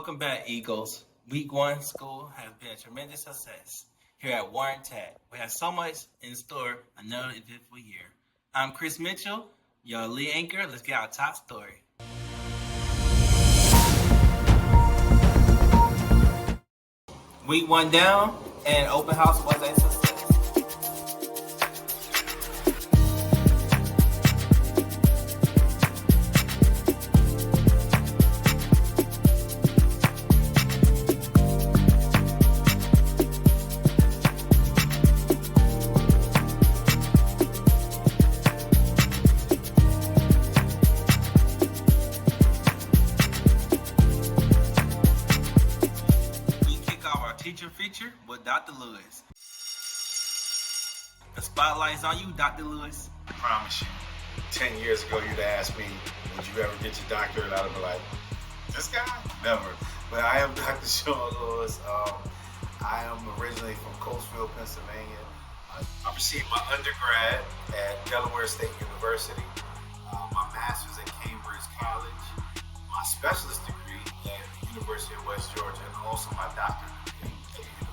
Welcome back, Eagles. Week 1 school has been a tremendous success here at Warren Tech. We have so much in store, another eventful year. I'm Chris Mitchell, your lead anchor. Let's get our top story. Week 1 down, and open house was a success. Teacher feature with Dr. Lewis. The spotlight's on you, Dr. Lewis. I promise you, 10 years ago you'd ask me, would you ever get your doctorate? I'd be like, this guy? Never. But I am Dr. Sean Lewis. I am originally from Coatesville, Pennsylvania. I received my undergrad at Delaware State University, my master's at Cambridge College, my specialist degree at the University of West Georgia, and also my doctorate.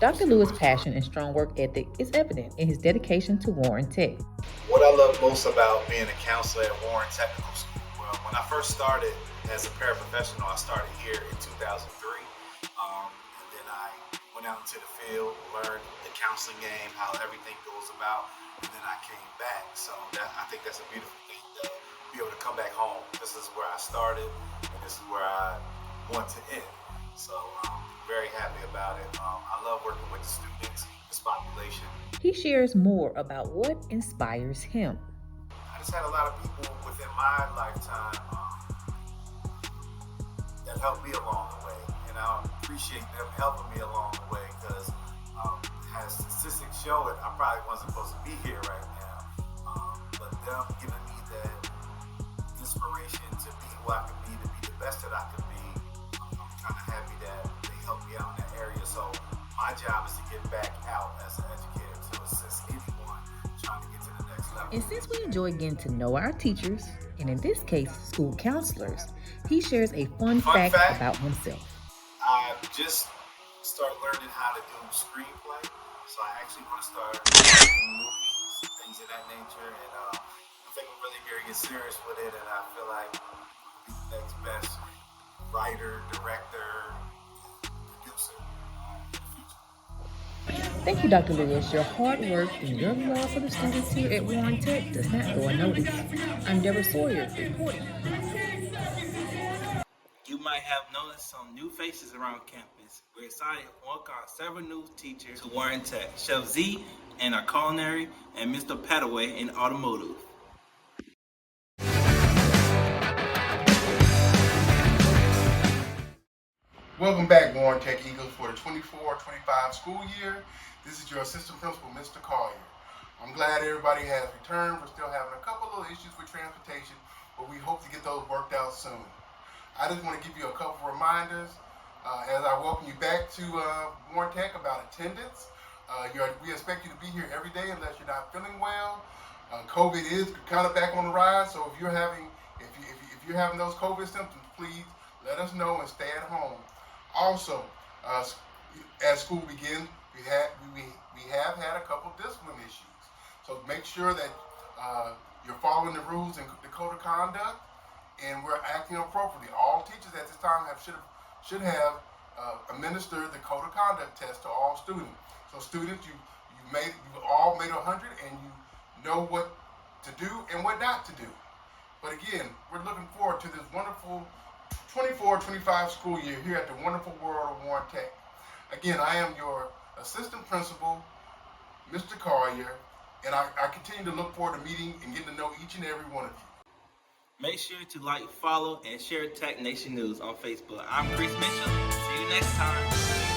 Dr. Lewis' passion and strong work ethic is evident in his dedication to Warren Tech. What I love most about being a counselor at Warren Technical School, well, when I first started as a paraprofessional, I started here in 2003. And then I went out into the field, learned the counseling game, how everything goes about, and then I came back. So I think that's a beautiful thing to be able to come back home. This is where I started, and this is where I want to end. So very happy about it. I love working with the students, this population. He shares more about what inspires him. I just had a lot of people within my lifetime that helped me along the way, and I appreciate them helping me along the way because as statistics show it, I probably wasn't supposed to be here right now. But them giving me that inspiration to be who I can be, to be the best that I can be, I'm kind of happy that help me out in that area. So my job is to get back out as an educator to assist anyone trying to get to the next level. And since we enjoy getting to know our teachers, and in this case, school counselors, he shares a fun fact about himself. I just started learning how to do screenplay, so I actually want to start making movies, things of that nature, and I think I'm really going to get serious with it, and I feel like I'll be the next best writer, director, Thank you, Dr. Lewis. Your hard work and your love for the students here at Warren Tech does not go unnoticed. I'm Deborah Sawyer, reporting. You might have noticed some new faces around campus. We're excited to welcome several new teachers to Warren Tech. Chef Z in our culinary and Mr. Padaway in automotive. Welcome back, Warren Tech Eagles, for the 24-25 school year. This is your assistant principal, Mr. Collier. I'm glad everybody has returned. We're still having a couple of issues with transportation, but we hope to get those worked out soon. I just want to give you a couple of reminders as I welcome you back to Warren Tech about attendance. We expect you to be here every day unless you're not feeling well. COVID is kind of back on the rise, so if you're having those COVID symptoms, please let us know and stay at home. Also, as school begins, we have had a couple discipline issues. So make sure that you're following the rules and the code of conduct, and we're acting appropriately. All teachers at this time should have administered the code of conduct test to all students. So students, you all made 100, and you know what to do and what not to do. But again, we're looking forward to this wonderful 24-25 school year here at the wonderful world of Warren Tech. Again, I am your assistant principal, Mr. Collier, and I continue to look forward to meeting and getting to know each and every one of you. Make sure to like, follow, and share Tech Nation News on Facebook. I'm Chris Mitchell. See you next time.